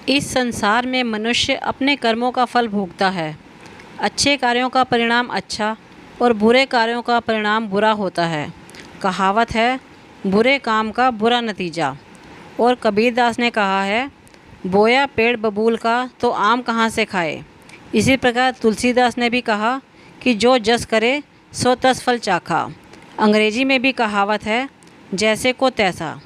इस संसार में मनुष्य अपने कर्मों का फल भोगता है। अच्छे कार्यों का परिणाम अच्छा और बुरे कार्यों का परिणाम बुरा होता है। कहावत है, बुरे काम का बुरा नतीजा। और कबीरदास ने कहा है, बोया पेड़ बबूल का तो आम कहाँ से खाए। इसी प्रकार तुलसीदास ने भी कहा कि जो जस करे सो तस फल चाखा। अंग्रेजी में भी कहावत है, जैसे को तैसा।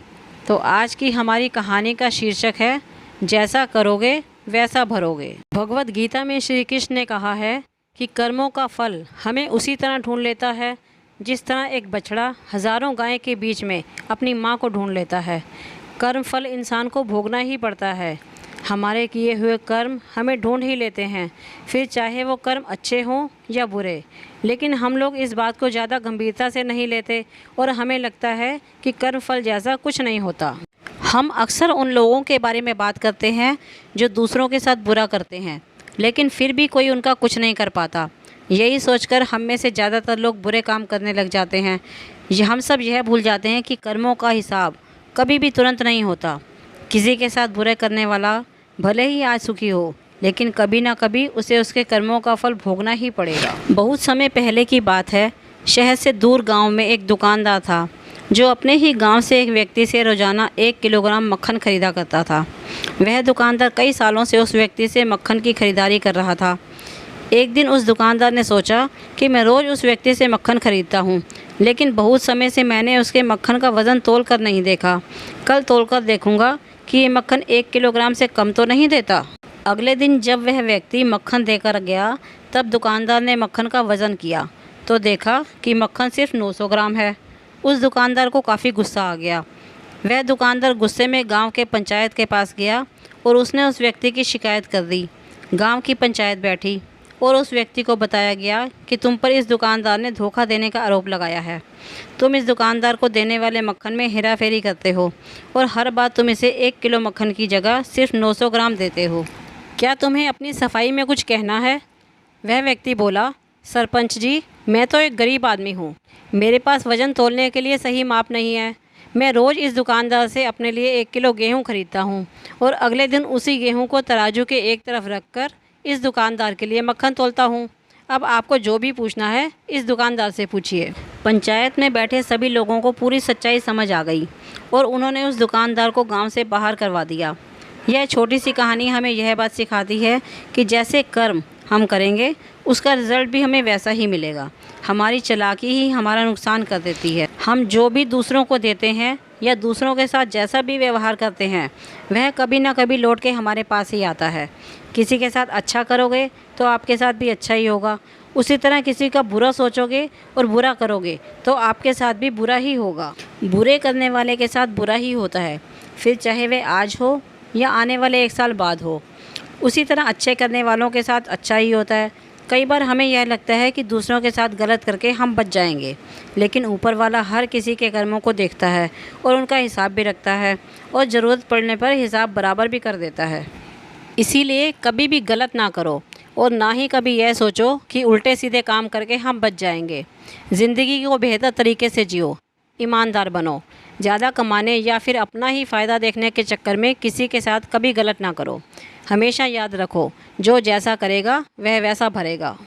तो आज की हमारी कहानी का शीर्षक है, जैसा करोगे वैसा भरोगे। भगवत गीता में श्री कृष्ण ने कहा है कि कर्मों का फल हमें उसी तरह ढूंढ लेता है जिस तरह एक बछड़ा हज़ारों गाय के बीच में अपनी माँ को ढूंढ लेता है। कर्म फल इंसान को भोगना ही पड़ता है। हमारे किए हुए कर्म हमें ढूंढ ही लेते हैं, फिर चाहे वो कर्म अच्छे हों या बुरे। लेकिन हम लोग इस बात को ज़्यादा गंभीरता से नहीं लेते और हमें लगता है कि कर्म फल जैसा कुछ नहीं होता। हम अक्सर उन लोगों के बारे में बात करते हैं जो दूसरों के साथ बुरा करते हैं, लेकिन फिर भी कोई उनका कुछ नहीं कर पाता। यही सोचकर हम में से ज़्यादातर लोग बुरे काम करने लग जाते हैं। हम सब यह भूल जाते हैं कि कर्मों का हिसाब कभी भी तुरंत नहीं होता। किसी के साथ बुरे करने वाला भले ही आज सुखी हो, लेकिन कभी ना कभी उसे उसके कर्मों का फल भोगना ही पड़ेगा। बहुत समय पहले की बात है, शहर से दूर गांव में एक दुकानदार था जो अपने ही गांव से एक व्यक्ति से रोज़ाना 1 किलोग्राम मक्खन खरीदा करता था। वह दुकानदार कई सालों से उस व्यक्ति से मक्खन की खरीदारी कर रहा था। एक दिन उस दुकानदार ने सोचा कि मैं रोज़ उस व्यक्ति से मक्खन खरीदता हूँ, लेकिन बहुत समय से मैंने उसके मक्खन का वज़न तोल कर नहीं देखा। कल तोल कर देखूँगा कि ये मक्खन 1 किलोग्राम से कम तो नहीं देता। अगले दिन जब वह व्यक्ति मक्खन देकर गया, तब दुकानदार ने मक्खन का वज़न किया तो देखा कि मक्खन सिर्फ 900 ग्राम है। उस दुकानदार को काफ़ी गुस्सा आ गया। वह दुकानदार गुस्से में गांव के पंचायत के पास गया और उसने उस व्यक्ति की शिकायत कर दी। गांव की पंचायत बैठी और उस व्यक्ति को बताया गया कि तुम पर इस दुकानदार ने धोखा देने का आरोप लगाया है। तुम इस दुकानदार को देने वाले मक्खन में हेराफेरी करते हो और हर बार तुम इसे 1 किलो मक्खन की जगह सिर्फ 900 ग्राम देते हो। क्या तुम्हें अपनी सफाई में कुछ कहना है? वह व्यक्ति बोला, सरपंच जी, मैं तो एक गरीब आदमी हूँ। मेरे पास वज़न तोलने के लिए सही माप नहीं है। मैं रोज़ इस दुकानदार से अपने लिए 1 किलो गेहूँ खरीदता हूँ और अगले दिन उसी गेहूँ को तराजू के एक तरफ रखकर इस दुकानदार के लिए मक्खन तोलता हूँ। अब आपको जो भी पूछना है इस दुकानदार से पूछिए। पंचायत में बैठे सभी लोगों को पूरी सच्चाई समझ आ गई और उन्होंने उस दुकानदार को गाँव से बाहर करवा दिया। यह छोटी सी कहानी हमें यह बात सिखाती है कि जैसे कर्म हम करेंगे उसका रिज़ल्ट भी हमें वैसा ही मिलेगा। हमारी चालाकी ही हमारा नुकसान कर देती है। हम जो भी दूसरों को देते हैं या दूसरों के साथ जैसा भी व्यवहार करते हैं, वह कभी ना कभी लौट के हमारे पास ही आता है। किसी के साथ अच्छा करोगे तो आपके साथ भी अच्छा ही होगा। उसी तरह किसी का बुरा सोचोगे और बुरा करोगे तो आपके साथ भी बुरा ही होगा। बुरे करने वाले के साथ बुरा ही होता है, फिर चाहे वह आज हो या आने वाले 1 साल बाद हो। उसी तरह अच्छे करने वालों के साथ अच्छा ही होता है। कई बार हमें यह लगता है कि दूसरों के साथ गलत करके हम बच जाएंगे, लेकिन ऊपर वाला हर किसी के कर्मों को देखता है और उनका हिसाब भी रखता है और ज़रूरत पड़ने पर हिसाब बराबर भी कर देता है। इसीलिए कभी भी गलत ना करो और ना ही कभी यह सोचो कि उल्टे सीधे काम करके हम बच जाएंगे। ज़िंदगी को बेहतर तरीके से जियो, ईमानदार बनो। ज़्यादा कमाने या फिर अपना ही फ़ायदा देखने के चक्कर में किसी के साथ कभी गलत ना करो। हमेशा याद रखो, जो जैसा करेगा वह वैसा भरेगा।